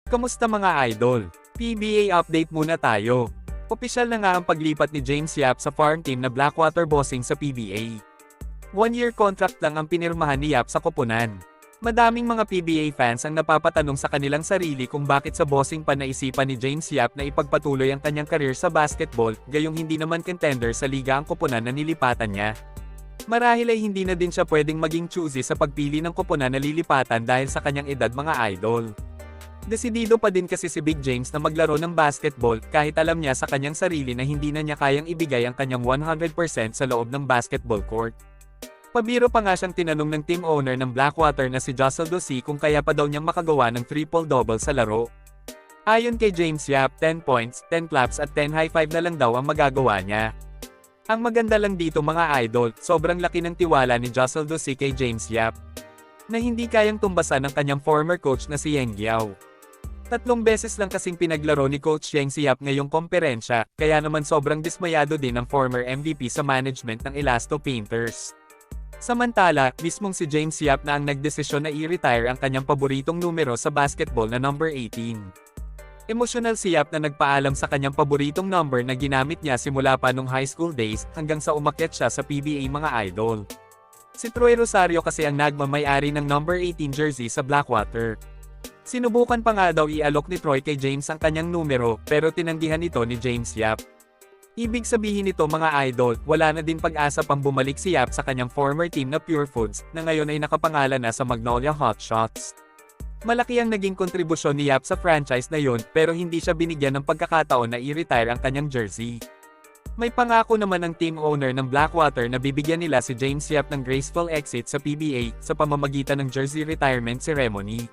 Kamusta mga idol? PBA update muna tayo. Opisyal na nga ang paglipat ni James Yap sa farm team na Blackwater Bossing sa PBA. 1-year contract lang ang pinirmahan ni Yap sa koponan. Madaming mga PBA fans ang napapatanong sa kanilang sarili kung bakit sa bossing pa naisipan ni James Yap na ipagpatuloy ang kanyang career sa basketball, gayong hindi naman contender sa liga ang koponan na nilipatan niya. Marahil ay hindi na din siya pwedeng maging choosy sa pagpili ng koponan na lilipatan dahil sa kanyang edad mga idol. Desidido pa din kasi si Big James na maglaro ng basketball kahit alam niya sa kanyang sarili na hindi na niya kayang ibigay ang kanyang 100% sa loob ng basketball court. Pabiro pa nga siyang tinanong ng team owner ng Blackwater na si Jossel Dossi kung kaya pa daw niyang makagawa ng triple-double sa laro. Ayon kay James Yap, 10 points, 10 claps at 10 high five na lang daw ang magagawa niya. Ang maganda lang dito mga idol, sobrang laki ng tiwala ni Jossel Dossi kay James Yap, na hindi kayang tumbasan ng kanyang former coach na si Yeng Guiao. 3 beses lang kasing pinaglaro ni Coach Yeng si Yap ngayong komperensya, kaya naman sobrang dismayado din ang former MVP sa management ng Elasto Painters. Samantala, mismong si James Yap na ang nagdesisyon na i-retire ang kanyang paboritong numero sa basketball na number 18. Emosyonal si Yap na nagpaalam sa kanyang paboritong number na ginamit niya simula pa nung high school days hanggang sa umakyat siya sa PBA mga idol. Si Troy Rosario kasi ang nagmamay-ari ng number 18 jersey sa Blackwater. Sinubukan pa nga daw i-alok ni Troy kay James ang kanyang numero, pero tinanggihan ito ni James Yap. Ibig sabihin nito mga idol, wala na din pag-asa pang bumalik si Yap sa kanyang former team na Pure Foods, na ngayon ay nakapangalan na sa Magnolia Hotshots. Malaki ang naging kontribusyon ni Yap sa franchise na yun, pero hindi siya binigyan ng pagkakataon na i-retire ang kanyang jersey. May pangako naman ng team owner ng Blackwater na bibigyan nila si James Yap ng graceful exit sa PBA, sa pamamagitan ng jersey retirement ceremony.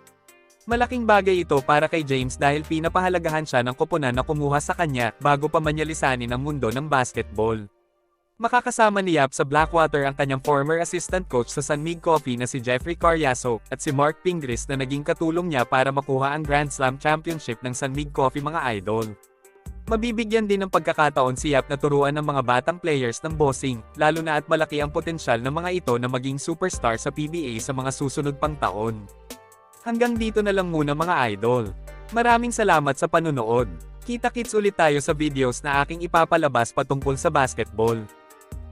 Malaking bagay ito para kay James dahil pinapahalagahan siya ng koponan na kumuha sa kanya bago pa man niya lisanin ang mundo ng basketball. Makakasama ni Yap sa Blackwater ang kanyang former assistant coach sa San Mig Coffee na si Jeffrey Carriazo at si Mark Pingris na naging katulong niya para makuha ang Grand Slam Championship ng San Mig Coffee mga idol. Mabibigyan din ng pagkakataon si Yap na turuan ng mga batang players ng bossing, lalo na at malaki ang potensyal ng mga ito na maging superstar sa PBA sa mga susunod pang taon. Hanggang dito na lang muna mga idol. Maraming salamat sa panunood. Kita-kits ulit tayo sa videos na aking ipapalabas patungkol sa basketball.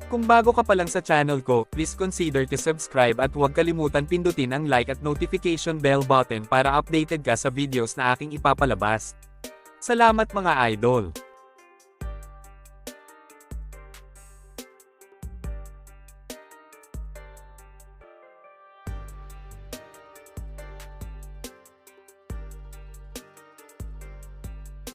Kung bago ka pa lang sa channel ko, please consider to subscribe at huwag kalimutan pindutin ang like at notification bell button para updated ka sa videos na aking ipapalabas. Salamat mga idol.